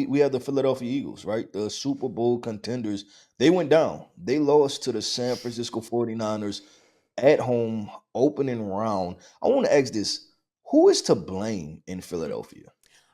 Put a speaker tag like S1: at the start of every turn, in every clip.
S1: We have the Philadelphia Eagles, right? The Super Bowl contenders. They went down. They lost to the San Francisco 49ers at home, opening round. I want to ask this: who is to blame in Philadelphia?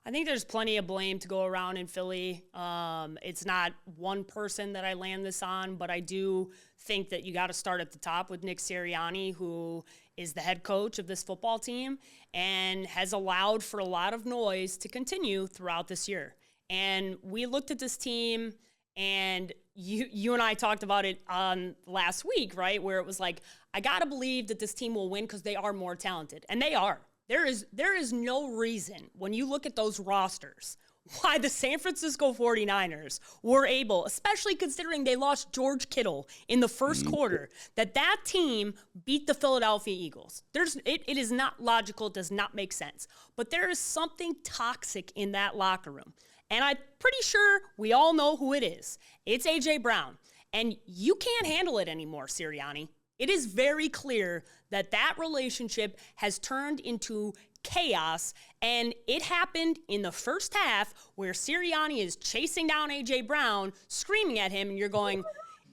S2: I think there's plenty of blame to go around in Philly. It's not one person that I land this on, but I do think that you got to start at the top with Nick Sirianni, who is the head coach of this football team and has allowed for a lot of noise to continue throughout this year. And we looked at this team, and you and I talked about it on last week, right? Where it was like, I got to believe that this team will win because they are more talented. And they are. There is no reason when you look at those rosters why the San Francisco 49ers were able, especially considering they lost George Kittle in the first quarter, that team beat the Philadelphia Eagles. It is not logical, it does not make sense. But there is something toxic in that locker room. And I'm pretty sure we all know who it is. It's A.J. Brown. And you can't handle it anymore, Sirianni. It is very clear that that relationship has turned into chaos, and it happened in the first half where Sirianni is chasing down A.J. Brown, screaming at him, and you're going,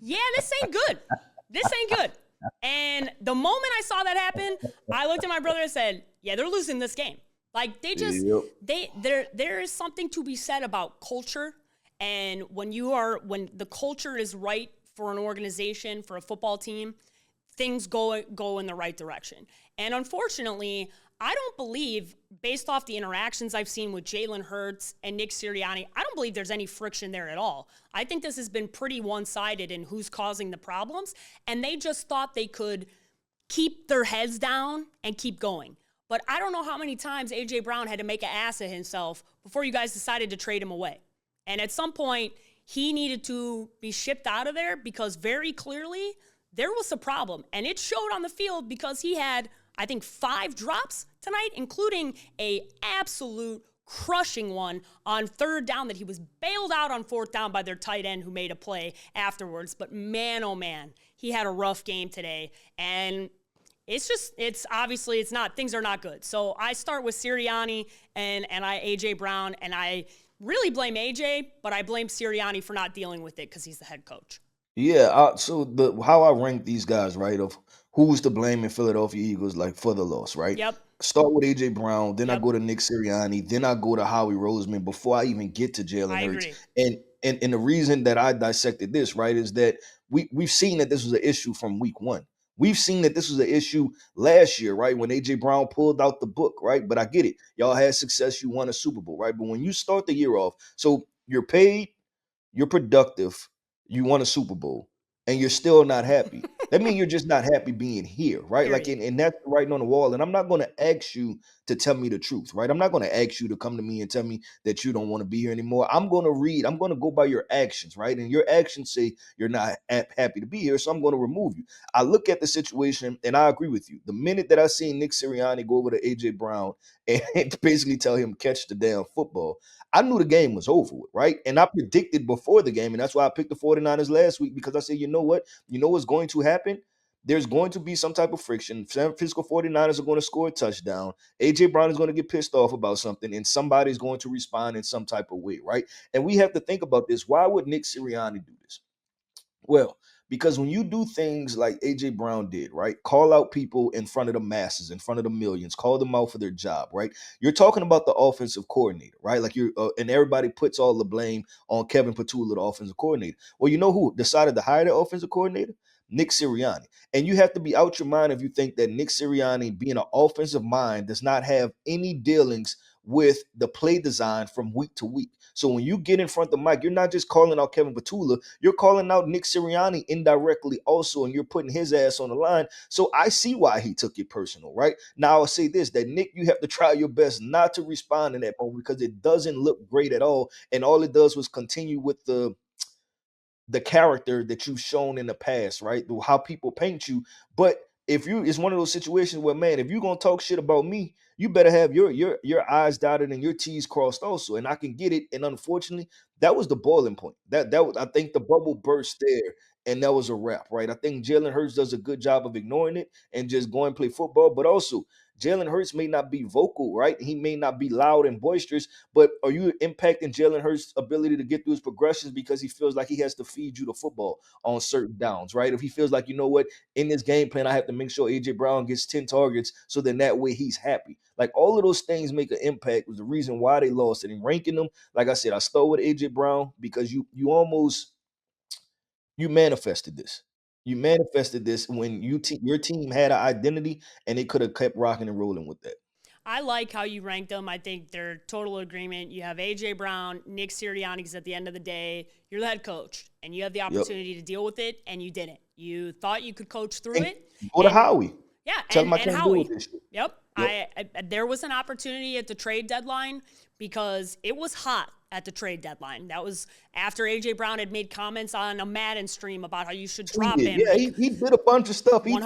S2: yeah, this ain't good. This ain't good. And the moment I saw that happen, I looked at my brother and said, yeah, they're losing this game. Like
S1: Yep.
S2: there is something to be said about culture, and when the culture is right for an organization, for a football team, things go in the right direction. And unfortunately, I don't believe, based off the interactions I've seen with Jalen Hurts and Nick Sirianni, I don't believe there's any friction there at all. I think this has been pretty one-sided in who's causing the problems, and they just thought they could keep their heads down and keep going. But I don't know how many times A.J. Brown had to make an ass of himself before you guys decided to trade him away. And at some point, he needed to be shipped out of there because very clearly there was a problem. And it showed on the field because he had, I think, 5 drops tonight, including a absolute crushing one on third down that he was bailed out on fourth down by their tight end who made a play afterwards. But man, oh man, he had a rough game today. And it's obviously it's not, things are not good. So I start with Sirianni and AJ Brown, and I really blame AJ, but I blame Sirianni for not dealing with it because he's the head coach.
S1: Yeah, so the how I rank these guys, right, of who's to blame in Philadelphia Eagles, like for the loss, right?
S2: Yep.
S1: Start with AJ Brown, then I
S2: Yep.
S1: go to Nick Sirianni, then I go to Howie Roseman before I even get to Jalen
S2: I
S1: Hurts.
S2: agree.
S1: And the reason that I dissected this, right, is that we've seen that this was an issue from week one. We've seen that this was an issue last year, right? When AJ Brown pulled out the book, right? But I get it. Y'all had success, you won a Super Bowl, right? But when you start the year off, so you're paid, you're productive, you won a Super Bowl, and you're still not happy. That means you're just not happy being here, right? Like,
S2: Period.
S1: and that's writing on the wall. And I'm not going to ask you to tell me the truth, right? I'm not going to ask you to come to me and tell me that you don't want to be here anymore. I'm going to read, I'm going to go by your actions, right? And your actions say you're not happy to be here, so I'm going to remove you. I look at the situation and I agree with you. The minute that I seen Nick Sirianni go over to AJ Brown and basically tell him catch the damn football, I knew the game was over with, right? And I predicted before the game, and that's why I picked the 49ers last week because I said, you know what? You know what's going to happen? There's going to be some type of friction. San Francisco 49ers are going to score a touchdown. AJ Brown is going to get pissed off about something, and somebody's going to respond in some type of way, right? And we have to think about this. Why would Nick Sirianni do this? Well, because when you do things like AJ Brown did, right? Call out people in front of the masses, in front of the millions, call them out for their job, right? You're talking about the offensive coordinator, right? Like and everybody puts all the blame on Kevin Patula, the offensive coordinator. Well, you know who decided to hire the offensive coordinator? Nick Sirianni. And you have to be out your mind if you think that Nick Sirianni, being an offensive mind, does not have any dealings with the play design from week to week. So when you get in front of the mic, you're not just calling out Kevin Patula, you're calling out Nick Sirianni indirectly also, and you're putting his ass on the line. So I see why he took it personal, right? Now I'll say this, that Nick, you have to try your best not to respond in that moment because it doesn't look great at all. And all it does was continue with the character that you've shown in the past, right? How people paint you. But if you, it's one of those situations where, man, if you're gonna talk shit about me, you better have your I's dotted and your T's crossed also. And I can get it. And unfortunately, that was the boiling point. That was, I think the bubble burst there, and that was a wrap, right? I think Jalen Hurts does a good job of ignoring it and just going and play football. But also, Jalen Hurts may not be vocal, right? He may not be loud and boisterous, but are you impacting Jalen Hurts' ability to get through his progressions because he feels like he has to feed you the football on certain downs, right? If he feels like, you know what, in this game plan, I have to make sure AJ Brown gets 10 targets, so then that way he's happy. Like, all of those things make an impact, was the reason why they lost. And in ranking them, like I said, I start with AJ Brown because you manifested this. You manifested this when your team had an identity, and they could have kept rocking and rolling with that.
S2: I like how you ranked them. I think they're total agreement. You have A.J. Brown, Nick Sirianni, because at the end of the day, you're the head coach, and you have the
S1: Yep.
S2: opportunity to deal with it, and you didn't. You thought you could coach through
S1: And
S2: it.
S1: go to
S2: And
S1: Howie.
S2: yeah,
S1: Tell him I
S2: and
S1: can't deal with
S2: Howie.
S1: this shit.
S2: Yep.
S1: Yep.
S2: There was an opportunity at the trade deadline because it was hot at the trade deadline. That was after A.J. Brown had made comments on a Madden stream about how you should drop him.
S1: Yeah, he did a bunch of stuff. He
S2: 100%.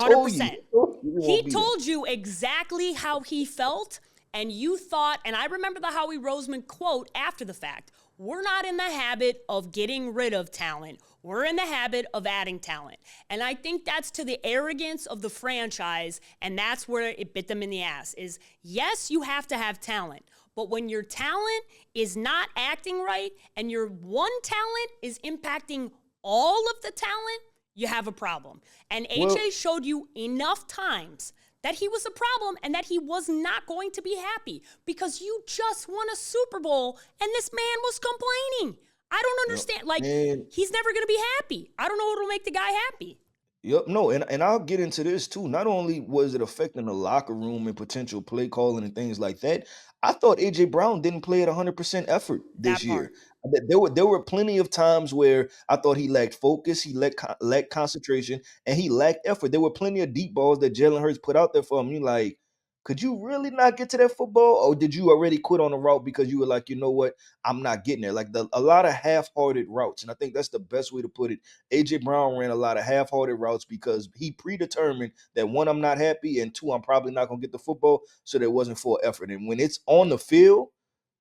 S1: told you.
S2: He told you exactly how he felt, and you thought, and I remember the Howie Roseman quote after the fact, we're not in the habit of getting rid of talent. We're in the habit of adding talent. And I think that's to the arrogance of the franchise, and that's where it bit them in the ass, is yes, you have to have talent. But when your talent is not acting right and your one talent is impacting all of the talent, you have a problem. And AJ showed you enough times that he was a problem and that he was not going to be happy because you just won a Super Bowl and this man was complaining. I don't understand. He's never going to be happy. I don't know what will make the guy happy.
S1: Yep, no, and I'll get into this too. Not only was it affecting the locker room and potential play calling and things like that, I thought AJ Brown didn't play at 100% effort this
S2: That
S1: year.
S2: part.
S1: There were plenty of times where I thought he lacked focus, he lacked concentration, and he lacked effort. There were plenty of deep balls that Jalen Hurts put out there for him. You like, could you really not get to that football, or did you already quit on the route because you were like, you know what, I'm not getting there? Like a lot of half-hearted routes, and I think that's the best way to put it. AJ Brown ran a lot of half-hearted routes because he predetermined that, one, I'm not happy, and two, I'm probably not gonna get the football, so there wasn't full effort. And when it's on the field,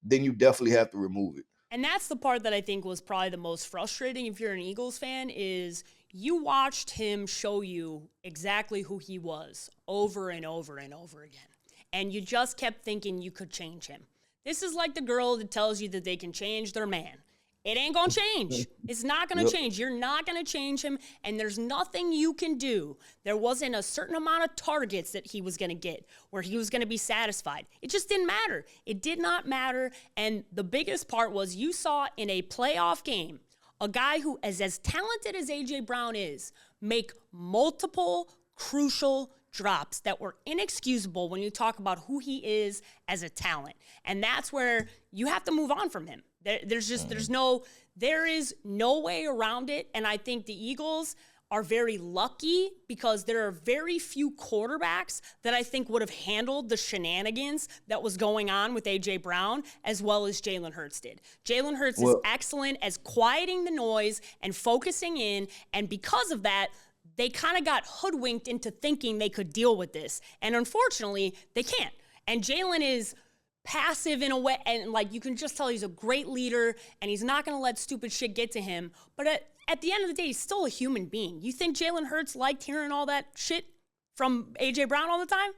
S1: then you definitely have to remove it.
S2: And that's the part that I think was probably the most frustrating if you're an Eagles fan is you watched him show you exactly who he was over and over and over again. And you just kept thinking you could change him. This is like the girl that tells you that they can change their man. It ain't going to change. It's not going to change. You're not going to change him, and there's nothing you can do. There wasn't a certain amount of targets that he was going to get where he was going to be satisfied. It just didn't matter. It did not matter, and the biggest part was you saw in a playoff game a guy who is as talented as A.J. Brown is make multiple crucial drops that were inexcusable when you talk about who he is as a talent. And that's where you have to move on from him. There is no way around it. And I think the Eagles are very lucky because there are very few quarterbacks that I think would have handled the shenanigans that was going on with A.J. Brown as well as Jalen Hurts did. Jalen Hurts is excellent as quieting the noise and focusing in. And because of that, they kind of got hoodwinked into thinking they could deal with this. And unfortunately, they can't. And Jalen is passive in a way, and you can just tell he's a great leader, and he's not going to let stupid shit get to him. But at the end of the day, he's still a human being. You think Jalen Hurts liked hearing all that shit from A.J. Brown all the time?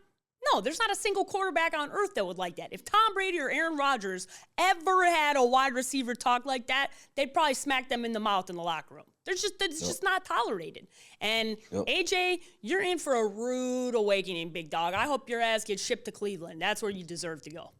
S2: No, there's not a single quarterback on earth that would like that. If Tom Brady or Aaron Rodgers ever had a wide receiver talk like that, they'd probably smack them in the mouth in the locker room. It's just not tolerated. And AJ, you're in for a rude awakening, big dog. I hope your ass gets shipped to Cleveland. That's where you deserve to go.